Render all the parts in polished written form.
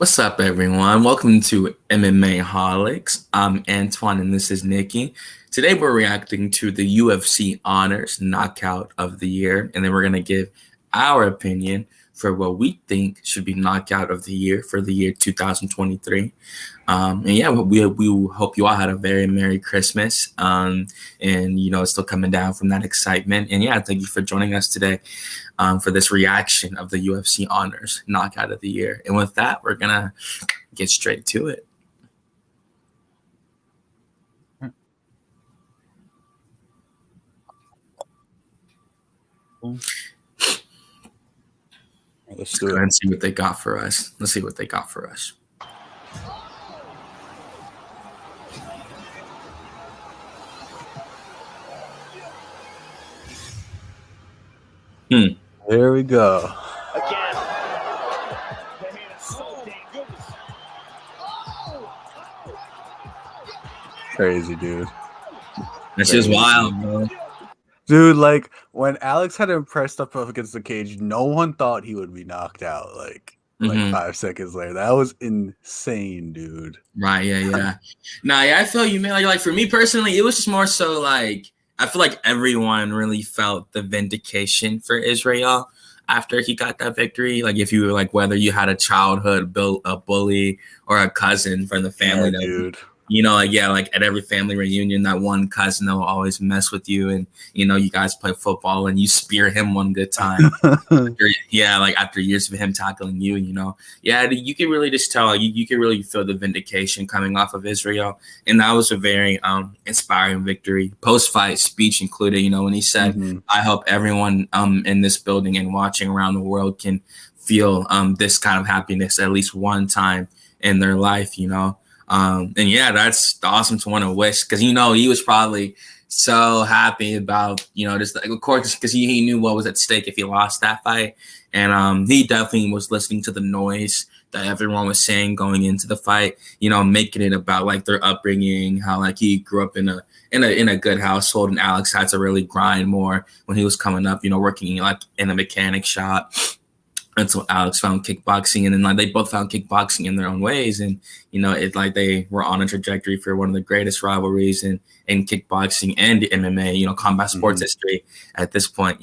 What's up, everyone? Welcome to MMAHOLIcs. I'm Antoine, and this is Nikki. Today, we're reacting to the UFC Honors Knockout of the Year, and then we're going to give our opinion for what we think should be Knockout of the Year for the year 2023. We hope you all had a very Merry Christmas, and it's still coming down from that excitement. And yeah, thank you for joining us today for this reaction of the UFC Honors Knockout of the Year. And with that, we're gonna get straight to it. Let's go ahead and see what they got for us. Let's see what they got for us. There we go. Again. Crazy, dude. That's just wild, bro. Dude, like when Alex had him pressed up against the cage, no one thought he would be knocked out. Like 5 seconds later, that was insane, dude. Right? Yeah. I feel you, man. Like for me personally, it was just more so like I feel like everyone really felt the vindication for Israel after he got that victory. Like if you were like whether you had a childhood a bully or a cousin from the family, dude. Like at every family reunion, that one cousin that will always mess with you, and you guys play football and you spear him one good time. After years of him tackling you, you can really just tell you can really feel the vindication coming off of Israel, and that was a very inspiring victory. Post-fight speech included, when he said, "I hope everyone in this building and watching around the world can feel this kind of happiness at least one time in their life," that's awesome to want to wish, because he was probably so happy about just of course because he knew what was at stake if he lost that fight, and he definitely was listening to the noise that everyone was saying going into the fight, making it about like their upbringing, how like he grew up in a good household, and Alex had to really grind more when he was coming up, working like in a mechanic shop until Alex found kickboxing, and then they both found kickboxing in their own ways, and it's like they were on a trajectory for one of the greatest rivalries in kickboxing and MMA, combat sports history at this point,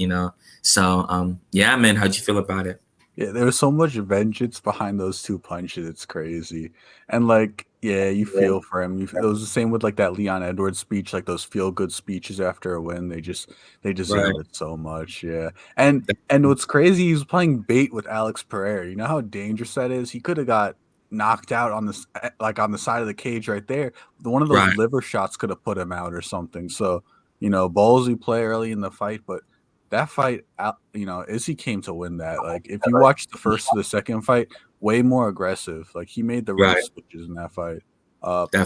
So man, how'd you feel about it? Yeah, there was so much vengeance behind those two punches. It's crazy. And you feel for him. It was the same with like that Leon Edwards speech, like those feel good speeches after a win. They deserve it so much. Yeah. And what's crazy, he was playing bait with Alex Pereira. You know how dangerous that is? He could have got knocked out on the side of the cage right there. One of those liver shots could have put him out or something. So, ballsy play early in the fight, but that fight, Izzy came to win that. Like, if you watch the first to the second fight, way more aggressive. Like, he made the right switches in that fight.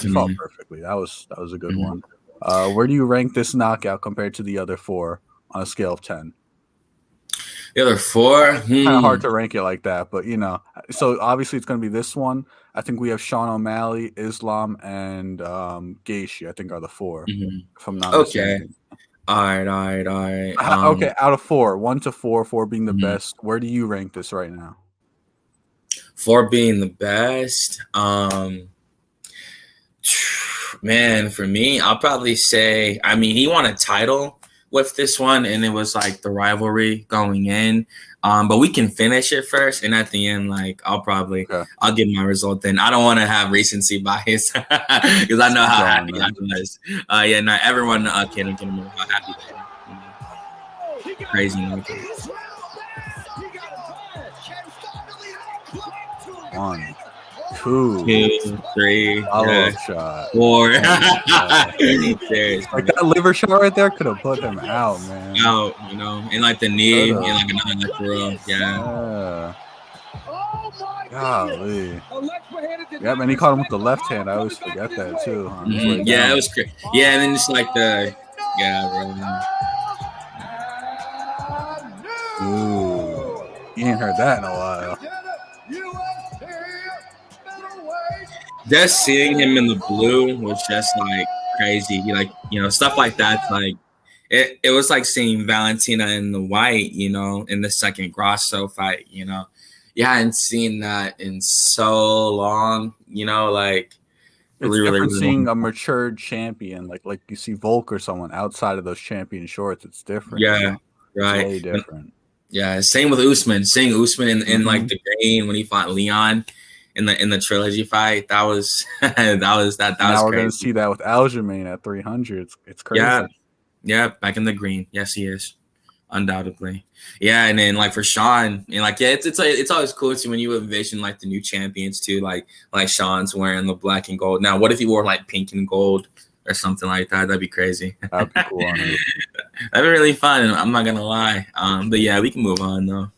He fought perfectly. That was a good one. Where do you rank this knockout compared to the other four on a scale of 10? The other four? Kind of hard to rank it like that, but so obviously it's going to be this one. I think we have Sean O'Malley, Islam, and Gaethje, I think, are the four. If I'm not mistaken. All right. Okay, out of 4, 1 to 4, 4 being the best. Where do you rank this right now? 4 being the best. Man, for me, I'll probably say, he won a title with this one, and it was like the rivalry going in. But we can finish it first, and at the end, like I'll give my result then. I don't want to have recency bias because I know how happy I was. Everyone can remember how happy they were. Crazy. 1, 2, 3, shot. 4. Like that liver shot right there could have put him out, man. Out, and like the knee, and like another left row. Yeah. Golly. Yeah, man, he caught him with the left hand. I always forget that too. It was crazy. Yeah, and then it's like Ooh, you ain't heard that in a while. Just seeing him in the blue was just like crazy. Stuff like that. Like it was like seeing Valentina in the white, in the second Grasso fight. Yeah, I hadn't seen that in so long. You know, like It's really, really, different really long. seeing a matured champion, like you see Volk or someone outside of those champion shorts. It's different, you Yeah, know. It's right. way different. Yeah, same with Usman. Seeing Usman in like Hmm. the green when he fought Leon in the trilogy fight, that was that And was now we're gonna crazy. see that with Aljamain at 300. It's Yeah, crazy. yeah, back in the green. Yes, he is. Undoubtedly. Yeah, and then like for Sean, and like yeah, it's always cool to when you envision like the new champions too, like Sean's wearing the black and gold. Now, what if he wore like pink and gold or something like that? That'd be crazy. That'd be cool on her. That'd be really fun. I'm not gonna lie. But yeah, we can move on though.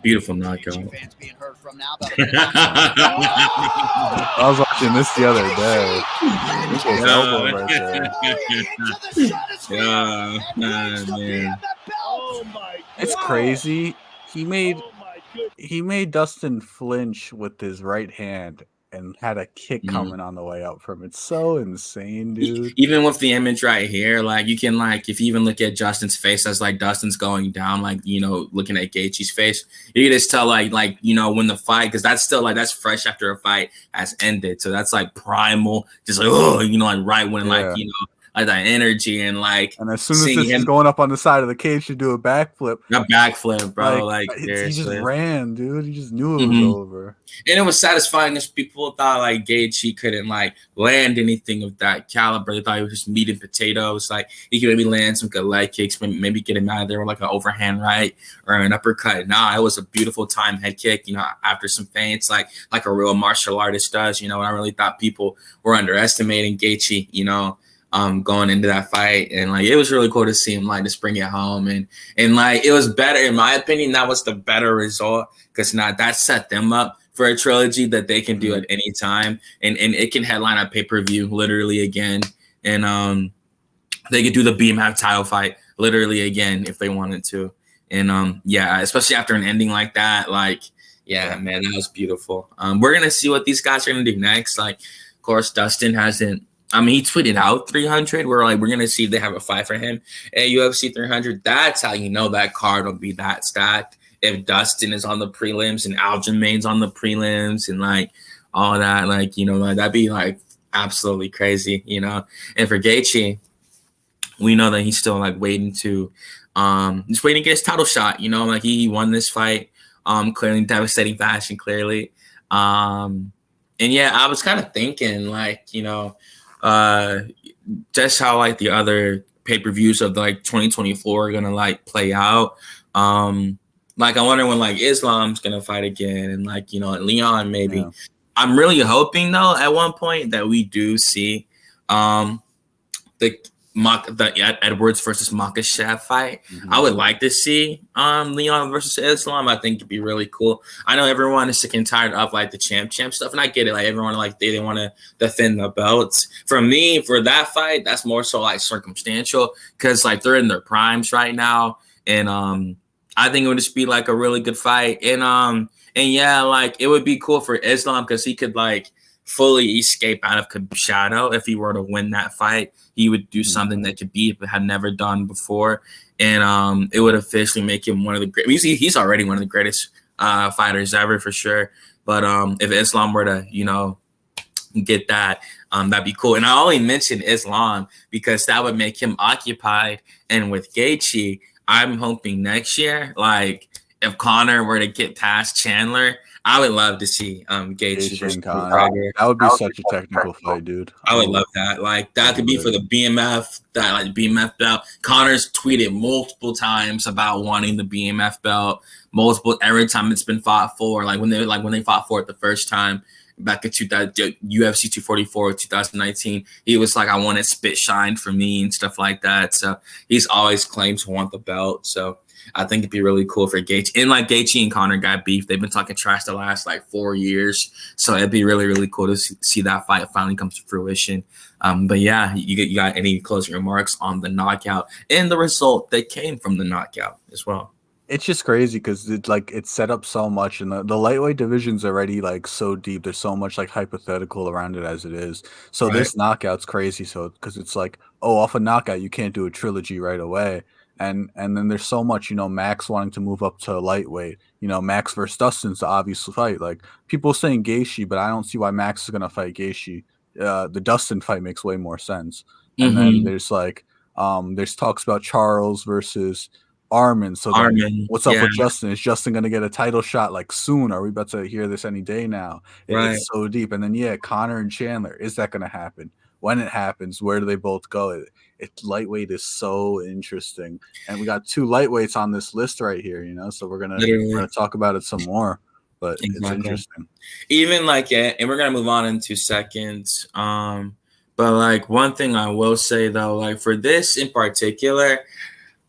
Beautiful knockout. I was watching this the other day. This was elbow right there. Yeah, man. It's crazy. He made Dustin flinch with his right hand and had a kick coming on the way up from it. It's so insane, dude. Even with the image right here, like you can like if you even look at Justin's face as like Dustin's going down, like you know, looking at Gaethje's face, you can just tell like you know when the fight, because that's still like that's fresh after a fight has ended, so that's like primal, just like oh you know like right when like you know like that energy and like and as soon as this is going up on the side of the cage to do a backflip, bro, like he just ran, dude. He just knew it was over. And it was satisfying as people thought like Gaethje couldn't like land anything of that caliber. They thought he was just meat and potatoes. Like he could maybe land some good leg kicks, maybe get him out of there with like an overhand right or an uppercut. Nah, it was a beautiful time head kick, you know, after some feints, like a real martial artist does, you know. And I really thought people were underestimating Gaethje, you know, going into that fight. And like it was really cool to see him like just bring it home. And like it was better, in my opinion, that was the better result, because now that set them up for a trilogy that they can do at any time, and it can headline a pay-per-view literally again, and they could do the BMF title fight literally again if they wanted to. And yeah, especially after an ending like that, like yeah, man, that was beautiful. We're gonna see what these guys are gonna do next. Like, of course, Dustin hasn't. I mean, he tweeted out 300. We're gonna see if they have a fight for him at UFC 300. That's how you know that card will be that stacked. If Dustin is on the prelims and Aljamain's on the prelims and like all that, like you know, like that'd be like absolutely crazy, you know. And for Gaethje, we know that he's still like waiting to, just waiting to get his title shot. You know, like he won this fight, clearly in devastating fashion, clearly. And yeah, I was kind of thinking like, you know, just how like the other pay-per-views of like 2024 are gonna like play out. Like I wonder when like Islam's gonna fight again, and like you know Leon maybe. Yeah. I'm really hoping though at one point that we do see the Edwards versus Makhachev fight. I would like to see Leon versus Islam. I think it'd be really cool. I know everyone is sick and tired of like the champ stuff, and I get it. Like everyone like they want to defend the belts. For me, for that fight, that's more so like circumstantial, because like they're in their primes right now, and I think it would just be like a really good fight. And yeah, like it would be cool for Islam because he could like fully escape out of shadow. If he were to win that fight, he would do something that Khabib had never done before. And it would officially make him one of the great. He's already one of the greatest fighters ever for sure. But if Islam were to, you know, get that, that'd be cool. And I only mentioned Islam because that would make him occupied. And with Gaethje, I'm hoping next year, like if Conor were to get past Chandler, I would love to see Gaethje versus Conor. That would be such a technical fight, dude. I would love that. Like that could be for the BMF, that like BMF belt. Conor's tweeted multiple times about wanting the BMF belt. Every time it's been fought for. Like when they fought for it the first time back in UFC 244 2019, he was like, I want it spit shined for me and stuff like that. So he's always claimed to want the belt. So I think it'd be really cool for Gaethje. And like Gaethje and Conor got beef. They've been talking trash the last like 4 years. So it'd be really, really cool to see that fight finally come to fruition. But yeah, you got any closing remarks on the knockout and the result that came from the knockout as well? It's just crazy because it's set up so much, and the lightweight division's already like so deep. There's so much like hypothetical around it as it is. So Right. this knockout's crazy. So because it's like, oh, off a knockout, you can't do a trilogy right away. And then there's so much, Max wanting to move up to lightweight. Max versus Dustin's the obvious fight. Like people saying Gaethje, but I don't see why Max is gonna fight Gaethje. The Dustin fight makes way more sense. And then Mm-hmm. there's talks about Charles versus Armin. So then Armin. what's up Yeah. with Justin? Is Justin going to get a title shot like soon? Are we about to hear this any day now? Right. It's so deep. And then, yeah, Connor and Chandler. Is that going to happen? When it happens, where do they both go? Lightweight is so interesting. And we got 2 lightweights on this list right here, so we're gonna talk about it some more. But it's interesting. Even like, yeah, and we're gonna move on in 2 seconds. But like one thing I will say though, like for this in particular,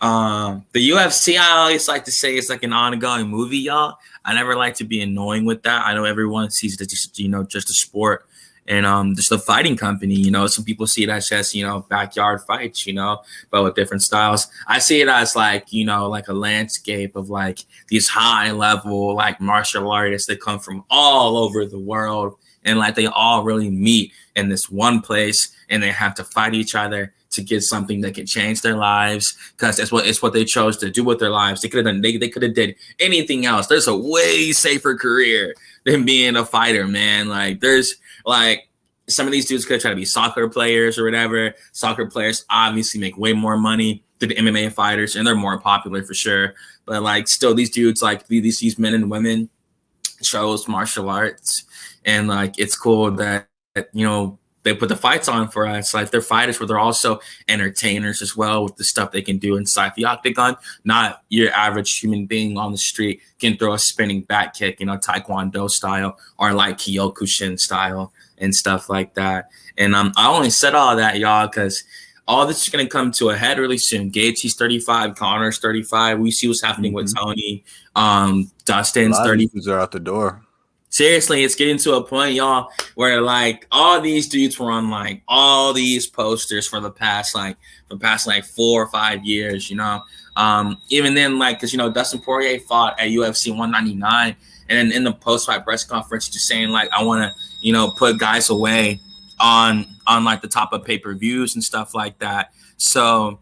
the UFC, I always like to say it's like an ongoing movie, y'all. I never like to be annoying with that. I know everyone sees it just, just a sport and just a fighting company. Some people see it as just, backyard fights, but with different styles. I see it as like, like a landscape of like these high level like martial artists that come from all over the world. And like they all really meet in this one place and they have to fight each other to get something that can change their lives, because it's what they chose to do with their lives. They could have done they could have did anything else. There's a way safer career than being a fighter, man. Like there's like some of these dudes could try to be soccer players or whatever. Soccer players obviously make way more money than MMA fighters, and they're more popular for sure. But like still, these dudes like these men and women chose martial arts, and like it's cool that they put the fights on for us. Like they're fighters, but they're also entertainers as well with the stuff they can do inside the octagon. Not your average human being on the street can throw a spinning back kick, Taekwondo style or like Kyokushin style and stuff like that. And I only said all that, y'all, because all this is going to come to a head really soon. Gaethje's 35, Connor's 35. We see what's happening with Tony. Dustin's 30. Are out the door. Seriously, it's getting to a point, y'all, where like all these dudes were on like all these posters for the past 4 or 5 years, even then, like, because Dustin Poirier fought at UFC 199, and then in the post-fight press conference, just saying like I want to put guys away on like the top of pay-per-views and stuff like that. So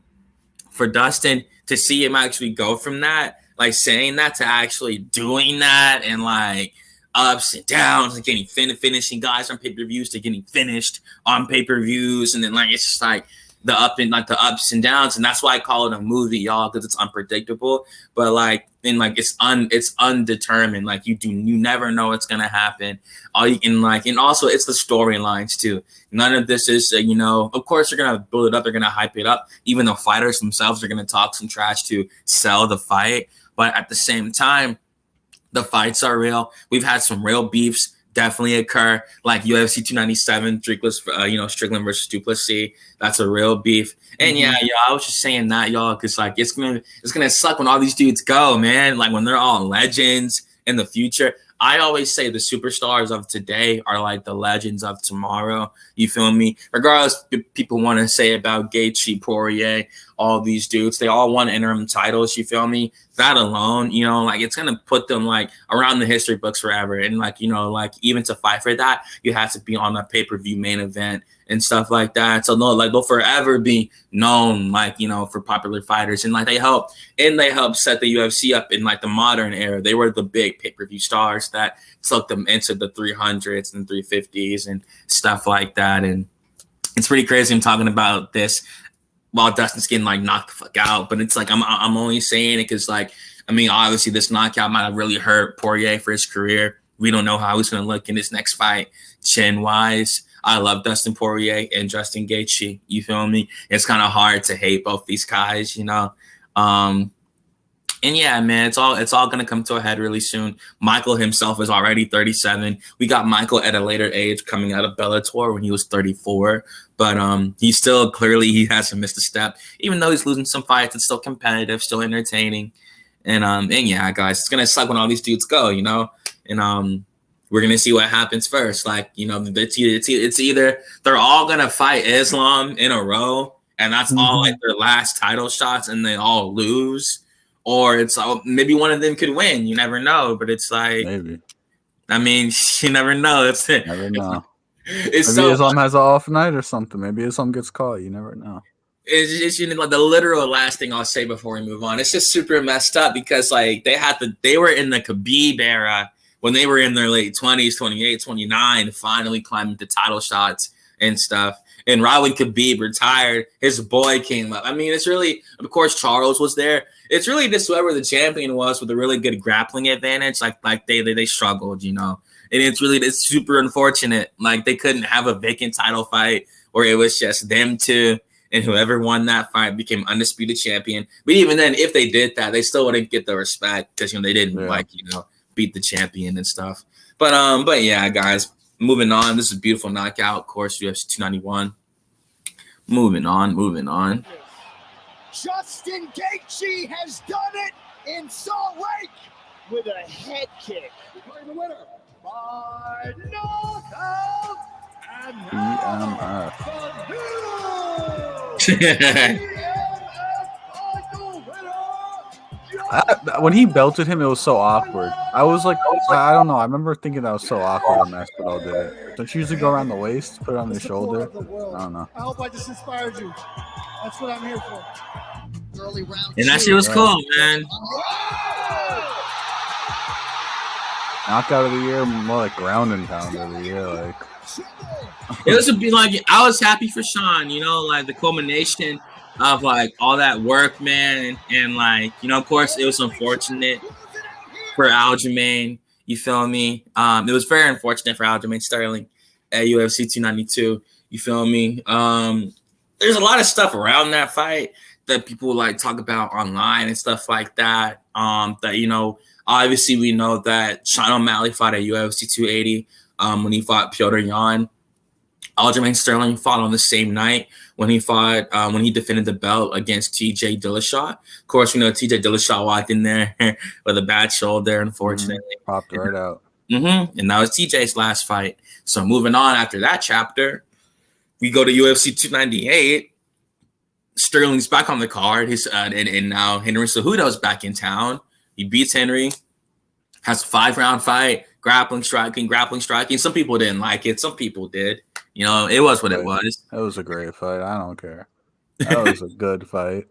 for Dustin to see him actually go from that, like saying that, to actually doing that, and like ups and downs, and getting finishing guys on pay-per-views to getting finished on pay-per-views, and then like it's just like the ups and downs, and that's why I call it a movie, y'all, because it's unpredictable. But like it's undetermined. Like you never know what's gonna happen. All you can and also it's the storylines too. None of this is of course they're gonna build it up, they're gonna hype it up. Even the fighters themselves are gonna talk some trash to sell the fight, but at the same time, the fights are real. We've had some real beefs definitely occur, like UFC 297, Strickland versus Duplessis. That's a real beef. And yeah, I was just saying that, y'all, because like it's gonna suck when all these dudes go, man. Like when they're all legends in the future. I always say the superstars of today are like the legends of tomorrow. You feel me? Regardless, people want to say about Gaethje, Poirier, all these dudes, they all won interim titles. You feel me? That alone, like it's gonna put them like around the history books forever. And like like even to fight for that, you have to be on a pay-per-view main event and stuff like that. So they'll forever be known, like for popular fighters, and like they help set the UFC up in like the modern era. They were the big pay-per-view stars that took them into the 300s and 350s and stuff like that. And it's pretty crazy I'm talking about this while Dustin's getting like knocked the fuck out, but it's like I'm only saying it because like obviously this knockout might have really hurt Poirier for his career. We don't know how he's gonna look in his next fight, chin wise. I love Dustin Poirier and Justin Gaethje. You feel me? It's kind of hard to hate both these guys, And yeah, man, it's all gonna come to a head really soon. Michael himself is already 37. We got Michael at a later age coming out of Bellator when he was 34. But he's still he hasn't missed a step. Even though he's losing some fights, it's still competitive, still entertaining. And yeah, guys, it's gonna suck when all these dudes go, And we're gonna see what happens first. Like, it's either they're all gonna fight Islam in a row, and that's all like their last title shots, and they all lose, or it's maybe one of them could win. You never know, but it's like maybe. I mean, you never know. Never know. It's Maybe so Islam has an off night or something. Maybe Islam gets caught. You never know. it's you know, like the literal last thing I'll say before we move on. It's just super messed up because like they were in the Khabib era when they were in their late 20s, 28, 29, finally climbing the title shots and stuff. And right when Khabib retired, his boy came up. I mean, it's really, of course, Charles was there. It's really just whoever the champion was with a really good grappling advantage. Like they struggled, you know. And it's super unfortunate. Like they couldn't have a vacant title fight where it was just them two, and whoever won that fight became undisputed champion. But even then, if they did that, they still wouldn't get the respect because they didn't beat the champion and stuff. But yeah, guys, moving on. This is a beautiful knockout, of course. UFC 291. Moving on. Justin Gaethje has done it in Salt Lake with a head kick. Declaring the winner by knockout and BMF. When he belted him, it was so awkward. I was like, I don't know. I remember thinking that was so awkward when Masvidal did it. Don't you usually go around the waist, put it on the shoulder? I don't know. I hope I just inspired you. That's what I'm here for. Early round and that shit was cool, man. Knockout of the year, more like ground and pound of the year. Like it was I was happy for Sean, like the culmination of like all that work, man, and like of course it was unfortunate for Aljamain. You feel me? It was very unfortunate for Aljamain Sterling at UFC 292. You feel me? There's a lot of stuff around that fight that people like talk about online and stuff like that. That obviously we know that Sean O'Malley fought at UFC 280 when he fought Petr Yan. Aljamain Sterling fought on the same night when he fought when he defended the belt against TJ Dillashaw. Of course, TJ Dillashaw walked in there with a bad shoulder, unfortunately. Popped right out. And that was TJ's last fight. So moving on after that chapter, we go to UFC 298. Sterling's back on the card. And now Henry Cejudo's back in town. He beats Henry, has a 5-round fight, grappling, striking. Some people didn't like it. Some people did. It was what it was. That was a great fight. I don't care. That was a good fight.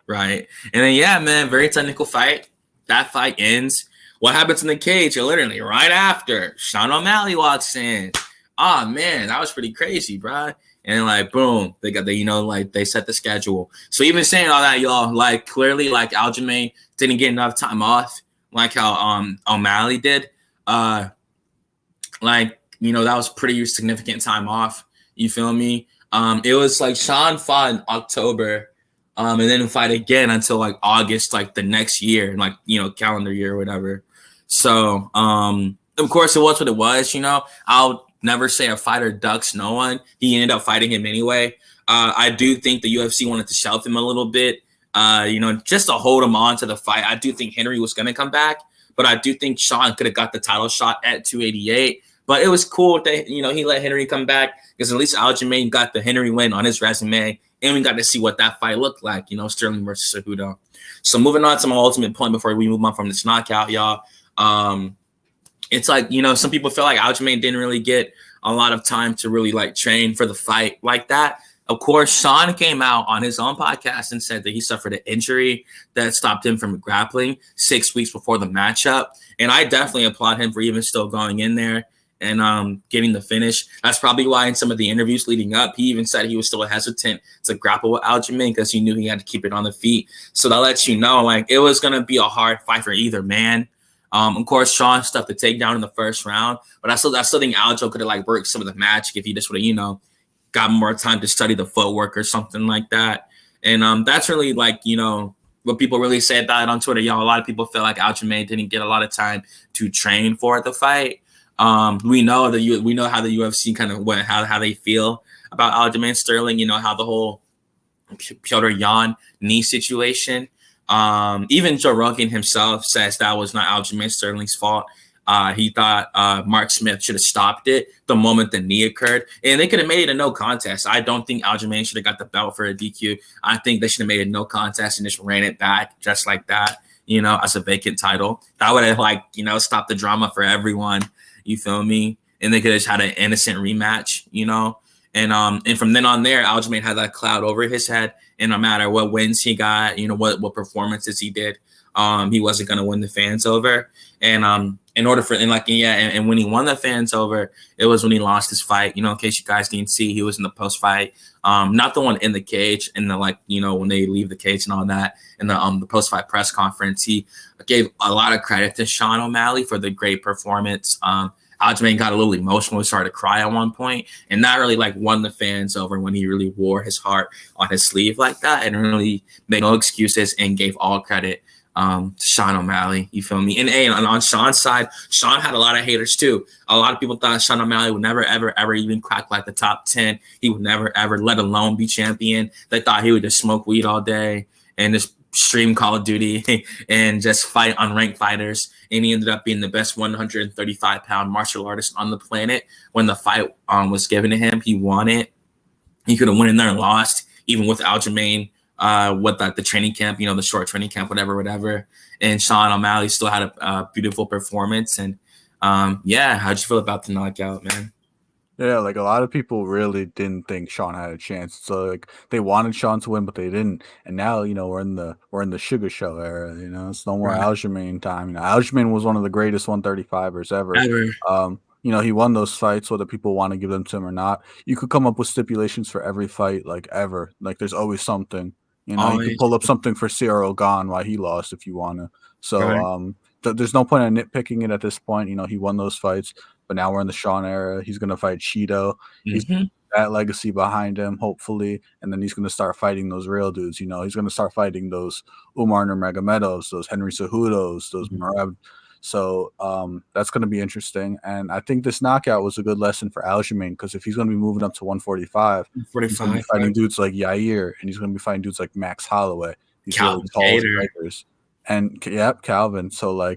Right. And then, yeah, man, very technical fight. That fight ends. What happens in the cage? Literally right after Sean O'Malley walks in. Oh, man, that was pretty crazy, bro. And like, boom, they got they set the schedule. So even saying all that, y'all, like clearly, like Aljamain didn't get enough time off, like how O'Malley did. That was pretty significant time off. You feel me? It was like Sean fought in October, and then fight again until like August, like the next year, like calendar year or whatever. So of course it was what it was. I'll never say a fighter ducks no one. He ended up fighting him anyway. I do think the UFC wanted to shelf him a little bit, just to hold him on to the fight. I do think Henry was going to come back, but I do think Sean could have got the title shot at 288. But it was cool that, he let Henry come back because at least Aljamain got the Henry win on his resume, and we got to see what that fight looked like, Sterling versus Cejudo. So moving on to my ultimate point before we move on from this knockout, y'all. It's like, some people feel like Aljamain didn't really get a lot of time to really like train for the fight like that. Of course, Sean came out on his own podcast and said that he suffered an injury that stopped him from grappling 6 weeks before the matchup. And I definitely applaud him for even still going in there and getting the finish. That's probably why in some of the interviews leading up, he even said he was still hesitant to grapple with Aljamain because he knew he had to keep it on the feet. So that lets you know, like, it was going to be a hard fight for either man. Of course, Sean stuffed the takedown in the first round, but I still think Aljo could have like worked some of the magic if he just would have, got more time to study the footwork or something like that. And that's really like, what people really say about it on Twitter. Y'all, a lot of people feel like Aljamain didn't get a lot of time to train for the fight. We know how the UFC kind of how they feel about Aljamain Sterling. How the whole Petr Yan knee situation. Even Joe Rogan himself says that was not Aljamain Sterling's fault. He thought Mark Smith should have stopped it the moment the knee occurred, and they could have made it a no contest. I don't think Aljamain should have got the belt for a DQ. I think they should have made it no contest and just ran it back just like that, as a vacant title. That would have stopped the drama for everyone. You feel me? And they could have had an innocent rematch, And from then on there, Aljamain had that cloud over his head, and no matter what wins he got, what performances he did, he wasn't gonna win the fans over. And in order for and when he won the fans over, it was when he lost his fight. In case you guys didn't see, he was in the post fight, not the one in the cage, and when they leave the cage and all that. In the post fight press conference, he gave a lot of credit to Sean O'Malley for the great performance. Aljamain got a little emotional. He started to cry at one point, and that really won the fans over when he really wore his heart on his sleeve like that and really made no excuses and gave all credit to Sean O'Malley. You feel me? And on Sean's side, Sean had a lot of haters too. A lot of people thought Sean O'Malley would never, ever, ever even crack the top 10. He would never, ever, let alone be champion. They thought he would just smoke weed all day and just stream Call of Duty and just fight unranked fighters. And he ended up being the best 135-pound martial artist on the planet. When the fight was given to him, he won it. He could have went in there and lost, even with Aljamain, with the training camp, the short training camp, whatever. And Sean O'Malley still had a beautiful performance. And how'd you feel about the knockout, man? Yeah, a lot of people really didn't think Sean had a chance. So they wanted Sean to win, but they didn't. And now, we're in the Sugar Show era. It's no more Aljamain time. Aljamain was one of the greatest 135ers ever. He won those fights, whether people want to give them to him or not. You could come up with stipulations for every fight, ever. There's always something. You could pull up something for Ciryl Gane why he lost if you want to. So there's no point in nitpicking it at this point. He won those fights. But now we're in the Sean era. He's going to fight Cheeto. He's that legacy behind him, hopefully. And then he's going to start fighting those real dudes. He's going to start fighting those Umar Nurmagomedovs, those Henry Cejudos, those Merab. So that's going to be interesting. And I think this knockout was a good lesson for Aljamain, because if he's going to be moving up to 145, he's going to be fighting dudes like Yair, and he's going to be fighting dudes like Max Holloway. These really tall strikers. And, Calvin. So,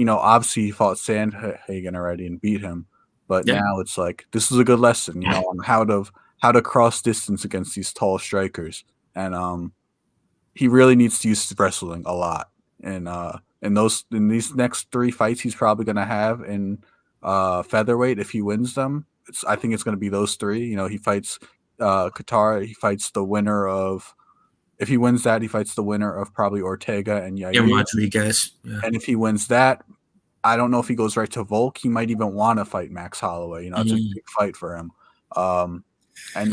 obviously he fought Sandhagen already and beat him, but now it's this is a good lesson, on how to cross distance against these tall strikers, and he really needs to use wrestling a lot. And in these next 3 fights he's probably going to have in featherweight, if he wins them, I think it's going to be those 3. He fights Qatar. He fights the winner of. If he wins that, he fights the winner of probably Ortega and Yair. Rodriguez. Yeah. And if he wins that, I don't know if he goes right to Volk. He might even want to fight Max Holloway. It's a big fight for him. And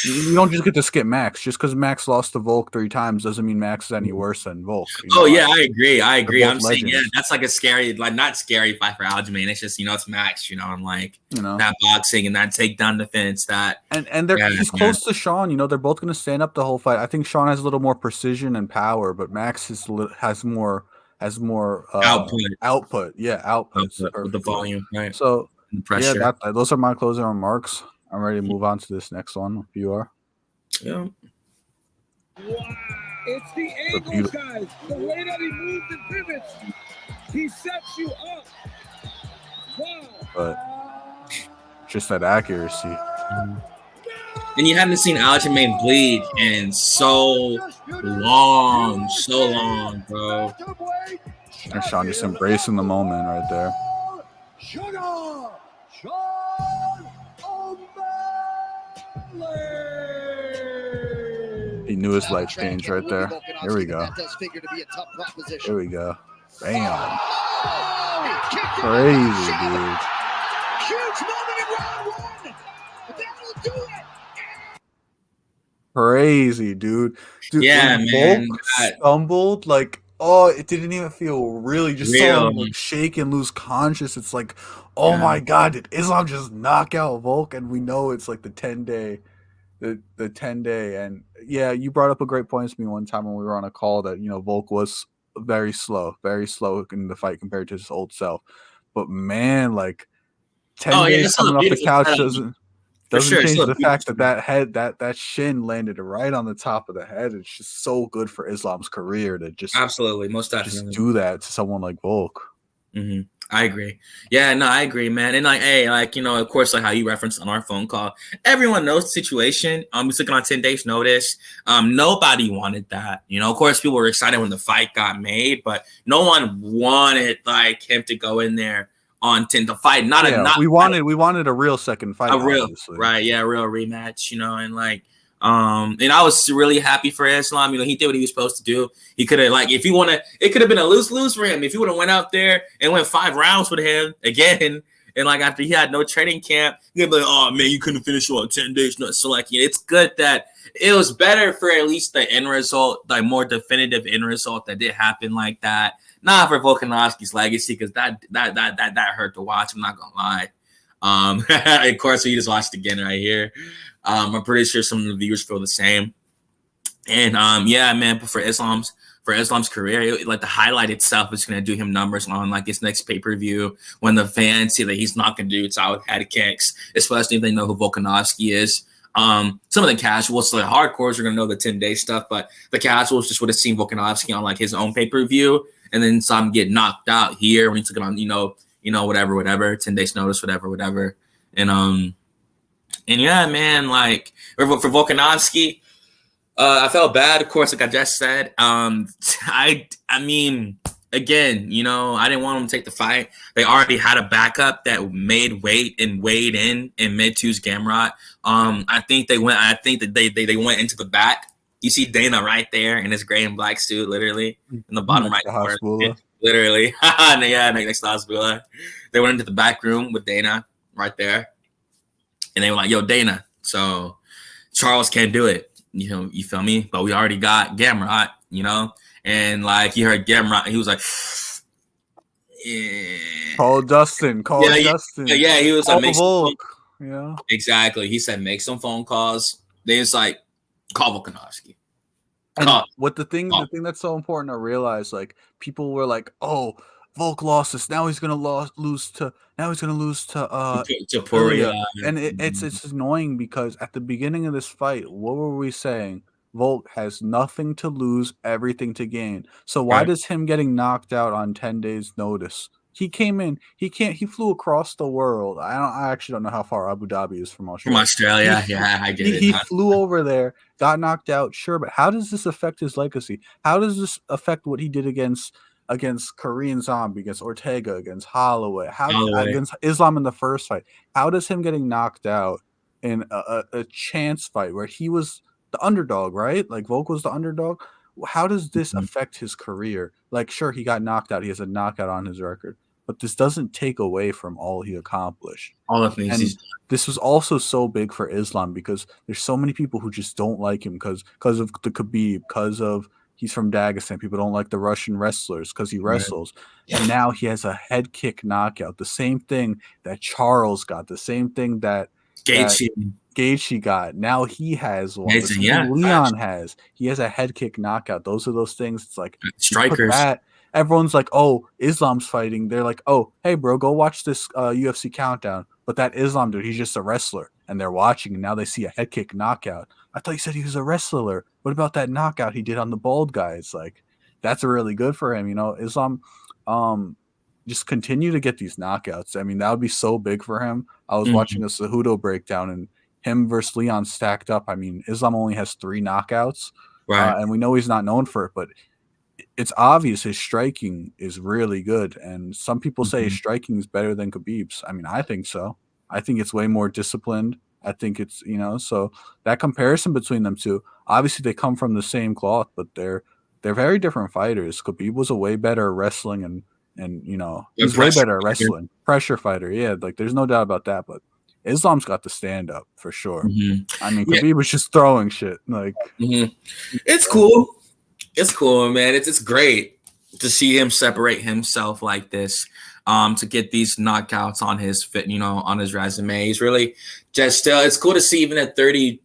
you don't just get to skip Max. Just because Max lost to Volk 3 times doesn't mean Max is any worse than Volk. I agree. I'm saying, that's a scary, not scary fight for Aljamain. It's just, it's Max, and that boxing and that takedown defense and he's close to Sean. They're both going to stand up the whole fight. I think Sean has a little more precision and power, but Max has more output. Yeah, output with the volume, right? So the pressure. Those are my closing remarks. I'm ready to move on to this next one, if you are. Yeah. Wow. It's the angles, guys. The way that he moves and pivots. He sets you up. Wow. But just that accuracy. And you haven't seen Aljamain bleed in so long, bro. And Sean just embracing the moment right there. He knew his life changed right there. Here we go. Here we go. Bam. Crazy, dude. Huge moment in round 1. That'll do it. Crazy, dude. Yeah, man. Volk stumbled it didn't even feel really. Just saw him shake and lose conscious. It's my God, did Islam just knock out Volk? And we know it's the 10-day. The 10-day, and you brought up a great point to me one time when we were on a call that Volk was very slow in the fight compared to his old self. But man, 10 days coming off the couch doesn't change the fact that shin landed right on the top of the head. It's just so good for Islam's career to just absolutely most definitely just do that to someone like Volk. Mm-hmm. I agree. Yeah, no, I agree, man. And like, hey, like, you know, of course, like how you referenced on our phone call, everyone knows the situation. We took it on 10 days notice. Nobody wanted that. You know, of course, people were excited when the fight got made, but no one wanted like him to go in there on 10 to fight. We wanted a real second fight, a real, obviously. right? Yeah, a real rematch, you know, and like, and I was really happy for Islam. You know, he did what he was supposed to do. He could have, like, if you want to, it could have been a lose for him. If you would have went out there and went 5 rounds with him again, and like after he had no training camp, you'd be like, oh man, you couldn't finish on 10 days. No, so like, it's good that it was better for at least the end result, like more definitive end result that did happen like that. Not for Volkanovski's legacy, because that hurt to watch. I'm not gonna lie. Of course, we just watched again right here. I'm pretty sure some of the viewers feel the same. And yeah, man, but for Islam's career, like the highlight itself is going to do him numbers on like his next pay-per-view when the fans see that he's not going to do solid head kicks, especially if they know who Volkanovski is. Some of the casuals, so the hardcores are going to know the 10-day stuff, but the casuals just would have seen Volkanovski on like his own pay-per-view and then saw him get knocked out here when he took it on, whatever, 10 days notice, whatever. And yeah, man, like for Volkanovski, I felt bad, of course, like I just said. I mean, again, you know, I didn't want him to take the fight. They already had a backup that made weight and weighed in mid-twos Gamrot. I think they went into the back. You see Dana right there in his gray and black suit, literally in the bottom right corner. Literally. Yeah, next to Hasbulla. They went into the back room with Dana right there. And they were like, yo, Dana, so Charles can't do it. You know, you feel me? But we already got Gamrot, you know? And like, he heard Gamrot, and he was like, yeah. Call Justin. Yeah, he was like, yeah. Exactly. He said, make some phone calls. Then it's like, call Volkanovski. The thing that's so important to realize, like, people were like, oh, Volk lost this. Now he's gonna lose to Poirier. And it's annoying because at the beginning of this fight, what were we saying? Volk has nothing to lose, everything to gain. So why does him getting knocked out on 10 days notice? He came in, he flew across the world. I actually don't know how far Abu Dhabi is from Australia. From Australia, I get it. He flew over there, got knocked out, sure, but how does this affect his legacy? How does this affect what he did against Korean Zombie, against Ortega, against Holloway, against Islam in the first fight? How does him getting knocked out in a chance fight where he was the underdog, right? Like Volk was the underdog. How does this affect his career? Like, sure, he got knocked out. He has a knockout on his record, but this doesn't take away from all he accomplished. All the things he's done. This was also so big for Islam because there's so many people who just don't like him because of the Khabib, because of he's from Dagestan. People don't like the Russian wrestlers because he wrestles. Right. And now he has a head kick knockout. The same thing that Charles got. The same thing that Gaethje got. Now he has one. Leon has. He has a head kick knockout. Those are those things. It's like strikers. Everyone's like, oh, Islam's fighting. They're like, oh, hey, bro, go watch this UFC countdown. But that Islam dude, he's just a wrestler. And they're watching, and now they see a head kick knockout. I thought you said he was a wrestler. What about that knockout he did on the bald guy? It's like, that's really good for him. You know, Islam, just continue to get these knockouts. I mean, that would be so big for him. I was watching a Cejudo breakdown, and him versus Leon stacked up. I mean, Islam only has 3 knockouts. Right. And we know he's not known for it, but it's obvious his striking is really good. And some people say his striking is better than Khabib's. I mean, I think so. I think it's way more disciplined. I think it's, you know, so that comparison between them two, obviously they come from the same cloth, but they're very different fighters. Khabib was a way better wrestling and you know, he's way better at wrestling. Pressure fighter, yeah, like there's no doubt about that, but Islam's got the stand up for sure. I mean, Khabib was just throwing shit. Like it's cool. It's cool, man. It's great to see him separate himself like this. To get these knockouts on his on his resume. He's really just still. It's cool to see even at 30.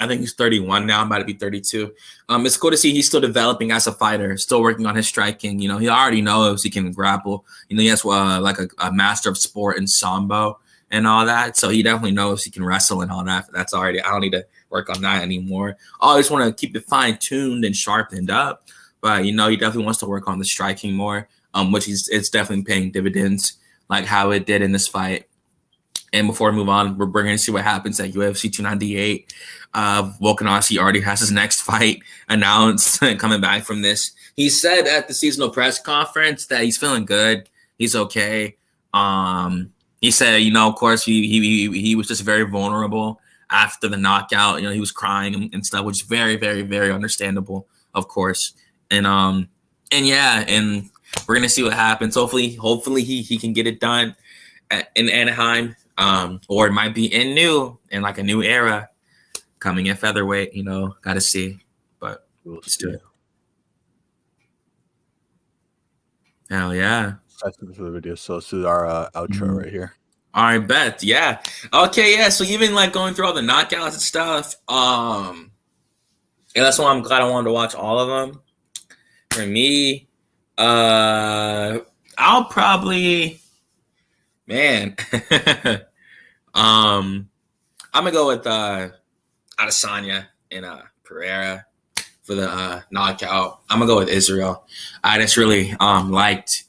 I think he's 31 now. I'm about to be 32. It's cool to see he's still developing as a fighter, still working on his striking. You know, he already knows he can grapple. You know, he has like a master of sport in sambo and all that. So he definitely knows he can wrestle and all that. That's already. I don't need to work on that anymore. I always want to keep it fine tuned and sharpened up. But you know, he definitely wants to work on the striking more. which it's definitely paying dividends, like how it did in this fight. And before we move on, we're going to see what happens at UFC 298. Volkanovski already has his next fight announced coming back from this. He said at the seasonal press conference that he's feeling good. He's okay. He said, of course, he was just very vulnerable after the knockout. He was crying and stuff, which is very, very, very understandable, of course. And yeah, and we're gonna see what happens. Hopefully he can get it done in Anaheim. Or it might be in like a new era coming in featherweight, gotta see. But let's do it. Hell yeah. That's it for the video. So this is our outro right here. All right, bet. Yeah. Okay, yeah. So even like going through all the knockouts and stuff, yeah, that's why I'm glad I wanted to watch all of them. For me, I'll probably, man, I'm gonna go with Adesanya and Pereira for the knockout. I'm gonna go with Israel. I just really liked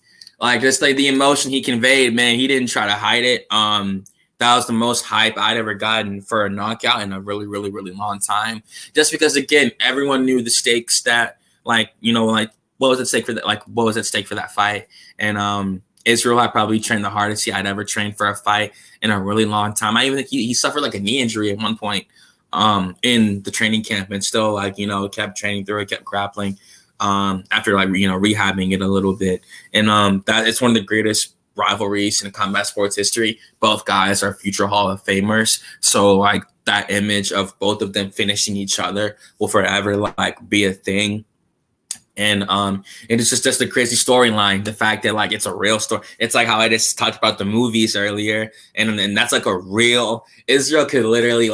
just like the emotion he conveyed, man. He didn't try to hide it. That was the most hype I'd ever gotten for a knockout in a really, really, really long time. Just because, again, everyone knew the stakes that, what was at stake for that? What was at stake for that fight? And Israel had probably trained the hardest I'd ever trained for a fight in a really long time. I even think he suffered like a knee injury at one point in the training camp, and still kept training through it, kept grappling after rehabbing it a little bit. And that it's one of the greatest rivalries in combat sports history. Both guys are future Hall of Famers, so that image of both of them finishing each other will forever be a thing. And it's just a crazy storyline. The fact that it's a real story. It's like how I just talked about the movies earlier, and that's like a real Israel could literally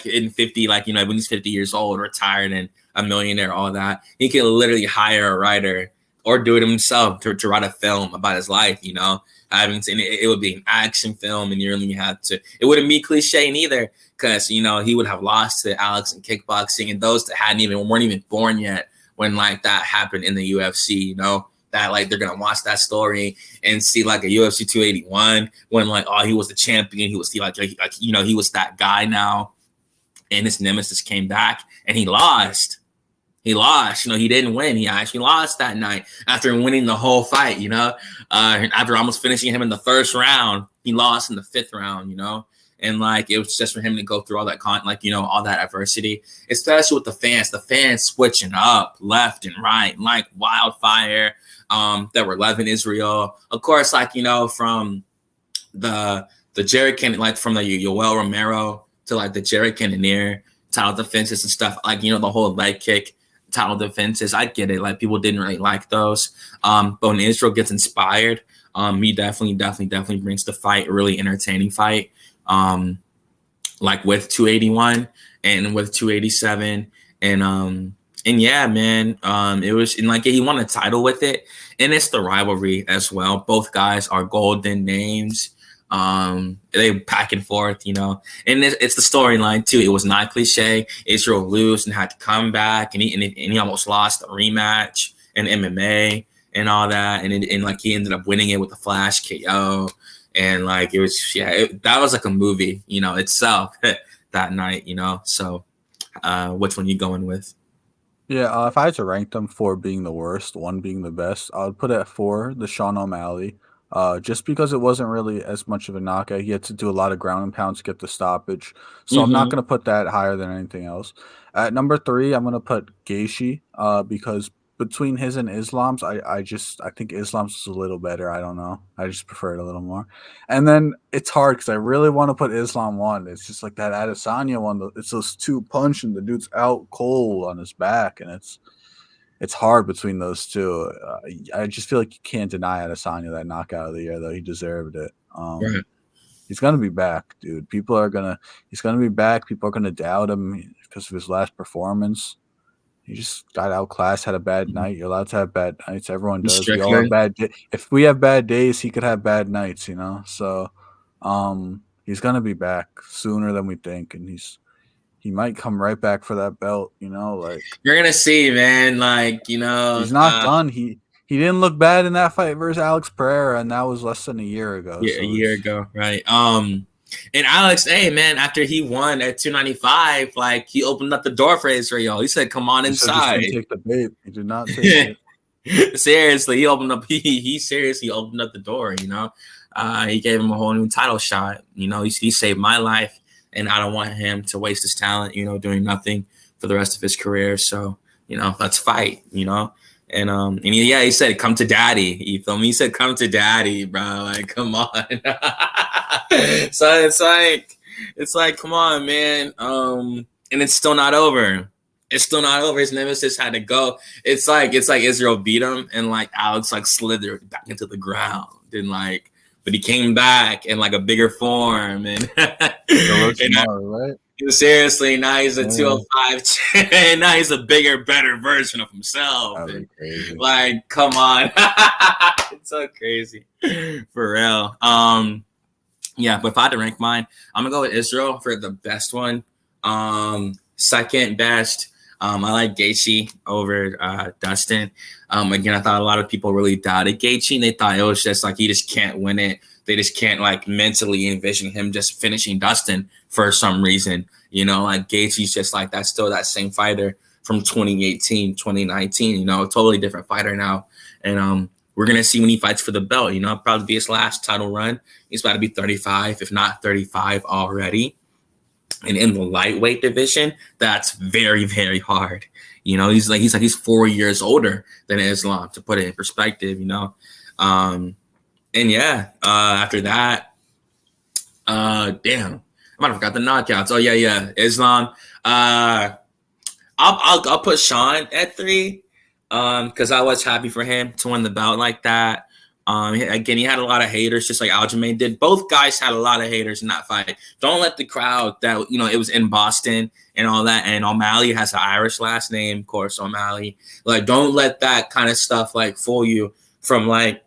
in 50 when he's 50 years old, retired and a millionaire, all that, he can literally hire a writer or do it himself to write a film about his life. Having seen it would be an action film, and you really have to. It wouldn't be cliche neither, because he would have lost to Alex in kickboxing, and those that weren't even born yet when that happened in the UFC. That they're gonna watch that story and see a UFC 281 when he was the champion. He was he was that guy now, and his nemesis came back and he lost. He didn't win. He actually lost that night after winning the whole fight, after almost finishing him in the first round. He lost in the fifth round, and it was just for him to go through all that all that adversity, especially with the fans switching up left and right, like wildfire, that were loving Israel. Of course, from the Jared Cannonier, from the Yoel Romero to the Jared Cannonier title defenses and stuff, the whole leg kick title defenses. I get it. People didn't really like those. But when Israel gets inspired, he definitely brings the fight a really entertaining fight. With 281 and with 287. And yeah, man, it was he won a title with it. And it's the rivalry as well. Both guys are golden names. They back and forth, and it's the storyline too. It was not cliche. Israel lose and had to come back, and he almost lost a rematch in MMA and all that, and he ended up winning it with a flash KO, and it was that was like a movie, itself that night, So, which one you going with? Yeah, if I had to rank them, 4 being the worst, 1 being the best, I would put at 4 the Sean O'Malley. Just because it wasn't really as much of a knockout. He had to do a lot of ground and pound to get the stoppage. So I'm not going to put that higher than anything else. At number 3, I'm going to put Gaethje, because between his and Islam's, I think Islam's is a little better. I don't know. I just prefer it a little more. And then it's hard because I really want to put Islam 1. It's just like that Adesanya one. It's those 2 punch and the dude's out cold on his back, and it's hard between those two. I just feel like you can't deny Adesanya that knockout of the year, though. He deserved it. Right. He's gonna be back, dude. He's gonna be back. People are gonna doubt him because of his last performance. He just got outclassed, had a bad night. You're allowed to have bad nights. Everyone does. We all have bad if we have bad days, he could have bad nights, So he's gonna be back sooner than we think, and he might come right back for that belt, You're gonna see, man. he's not done. He he didn't look bad in that fight versus Alex Pereira, and that was less than a year ago. Yeah, a year ago, right? And Alex, hey man, after he won at 295, like he opened up the door for Israel. He said, "Come on inside." He didn't take the bait. He did not take it. Seriously, he opened up. He seriously opened up the door. You know, he gave him a whole new title shot. You know, he saved my life, and I don't want him to waste his talent. You know, doing nothing for the rest of his career. So you know, let's fight. You know. And he said, "Come to daddy." You feel me? He said, "Come to daddy, bro." Like, come on. So it's like, come on, man. And it's still not over. It's still not over. His nemesis had to go. It's like Israel beat him, and like Alex like slithered back into the ground, and like, but he came back in like a bigger form, and, right? Seriously, now he's a 205 and now he's a bigger, better version of himself. And, like, come on. It's so crazy. For real. Yeah, but if I had to rank mine, I'm gonna go with Israel for the best one. Second best, I like Gaethje over Dustin. Again, I thought a lot of people really doubted Gaethje, and they thought it was just like he just can't win it. They just can't like mentally envision him just finishing Dustin for some reason. You know, like Gaethje's just like that's still that same fighter from 2018, 2019, you know, a totally different fighter now. And we're going to see when he fights for the belt, you know, probably be his last title run. He's about to be 35, if not 35 already. And in the lightweight division, that's very, very hard. You know, he's 4 years older than Islam, to put it in perspective, you know. And yeah, after that, damn, I might have forgot the knockouts. Oh yeah, Islam. I'll put Sean at 3, because I was happy for him to win the belt like that. Again, he had a lot of haters, just like Aljamain did. Both guys had a lot of haters in that fight. Don't let the crowd that, you know, it was in Boston and all that. And O'Malley has an Irish last name, of course, O'Malley. Like, don't let that kind of stuff like fool you from like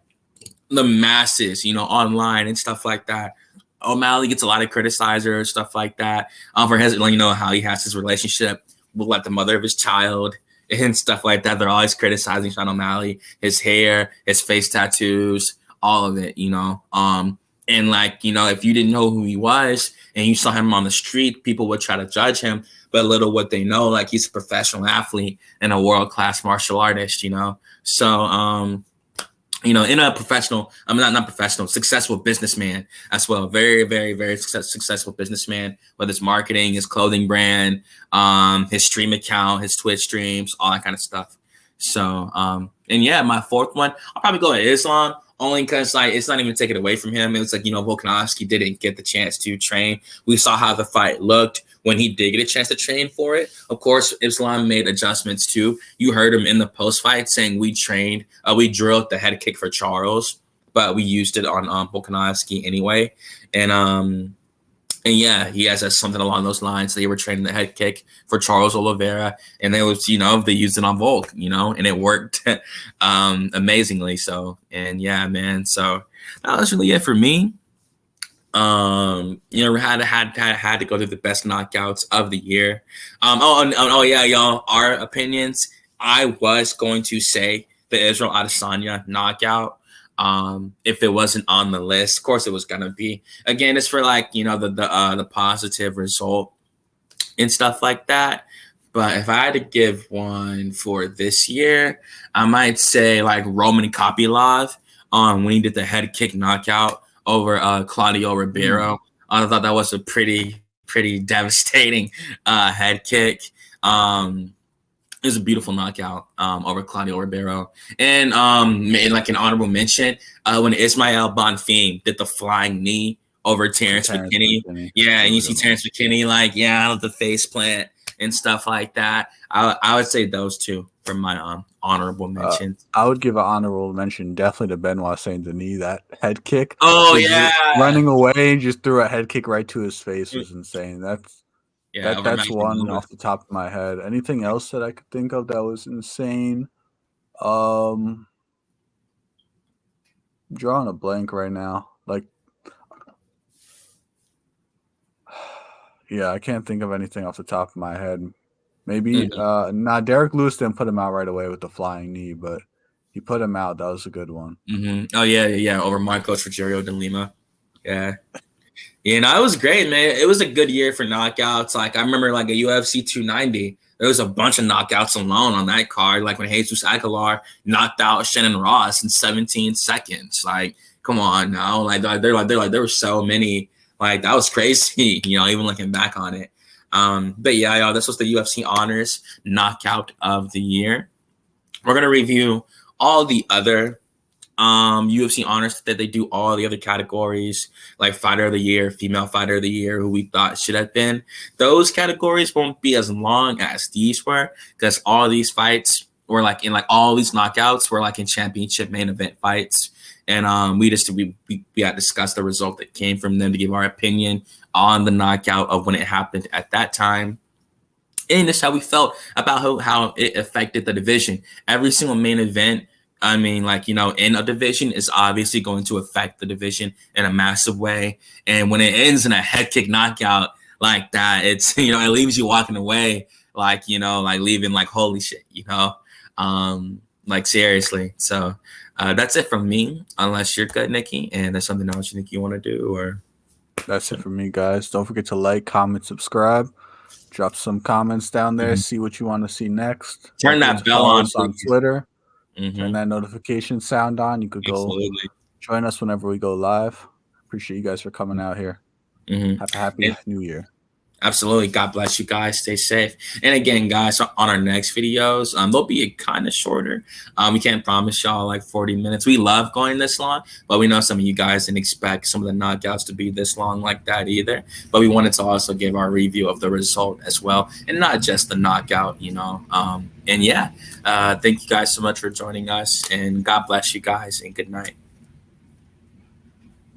the masses, you know, online and stuff like that. O'Malley gets a lot of criticizers, stuff like that, for his, you know, how he has his relationship with like the mother of his child and stuff like that. They're always criticizing Sean O'Malley, his hair, his face tattoos, all of it, you know. And like, you know, if you didn't know who he was and you saw him on the street, people would try to judge him. But little what they know, like he's a professional athlete and a world-class martial artist, you know. So, you know, in a professional, not professional, successful businessman as well. Very, very, very successful businessman, whether it's marketing, his clothing brand, his stream account, his Twitch streams, all that kind of stuff. So, and yeah, my fourth one, I'll probably go with Islam, only because like it's not even taking away from him. It was like, you know, Volkanovski didn't get the chance to train. We saw how the fight looked when he did get a chance to train for it. Of course, Islam made adjustments too. You heard him in the post-fight saying we drilled the head kick for Charles, but we used it on Volkanovski anyway. And yeah, he has something along those lines. They were training the head kick for Charles Oliveira, and they was, you know, they used it on Volk, you know, and it worked amazingly. So, and yeah, man. So that was really it for me. You know, had to go through the best knockouts of the year. Oh yeah, y'all, our opinions. I was going to say the Israel Adesanya knockout. If it wasn't on the list, of course it was gonna be. Again, it's for like, you know, the positive result and stuff like that. But if I had to give one for this year, I might say like Roman Kopylov when he did the head kick knockout over Claudio Ribeiro. I thought that was a pretty devastating head kick. It was a beautiful knockout over Claudio Ribeiro. And like an honorable mention, when Ismael Bonfim did the flying knee over Terrence McKinney. Yeah, and you see Terrence McKinney like, yeah, the face plant and stuff like that. I would say those two for my honorable mentions. I would give an honorable mention definitely to Benoit Saint Denis. That head kick. Oh yeah, running away and just threw a head kick right to his face was insane. That's one off the top of my head. Anything else that I could think of that was insane? I'm drawing a blank right now. Like, yeah, I can't think of anything off the top of my head. Maybe Derek Lewis didn't put him out right away with the flying knee, but He put him out. That was a good one. Oh yeah, over Marcos Rogerio de Lima. Yeah. You know, it was great, man. It was a good year for knockouts. Like I remember, like a UFC 290, there was a bunch of knockouts alone on that card. Like when Jesus Aguilar knocked out Shannon Ross in 17 seconds. Like, come on now. Like there were so many. Like that was crazy. You know, even looking back on it. But yeah, y'all, this was the UFC Honors Knockout of the Year. We're gonna review all the other UFC honors that they do, all the other categories like Fighter of the Year, Female Fighter of the Year, who we thought should have been. Those categories won't be as long as these were, because all these fights were like in like all these knockouts were like in championship main event fights. And we had discussed the result that came from them to give our opinion on the knockout of when it happened at that time. And this is how we felt about how it affected the division. Every single main event, I mean, like, you know, in a division is obviously going to affect the division in a massive way. And when it ends in a head kick knockout like that, it's, you know, it leaves you walking away like, you know, like leaving like, holy shit, you know, like seriously. So that's it from me, unless you're good, Nikki, and there's something else you think you want to do, or. That's it for me, guys. Don't forget to like, comment, subscribe. Drop some comments down there. See what you want to see next. Turn that bell on Twitter. Turn that notification sound on. You could go join us whenever we go live. Appreciate you guys for coming out here. Have a happy New Year. Absolutely. God bless you guys. Stay safe. And again, guys, on our next videos, they'll be kind of shorter. We can't promise y'all like 40 minutes. We love going this long, but we know some of you guys didn't expect some of the knockouts to be this long like that either. But we wanted to also give our review of the result as well, and not just the knockout, you know. And yeah, thank you guys so much for joining us, and God bless you guys, and good night.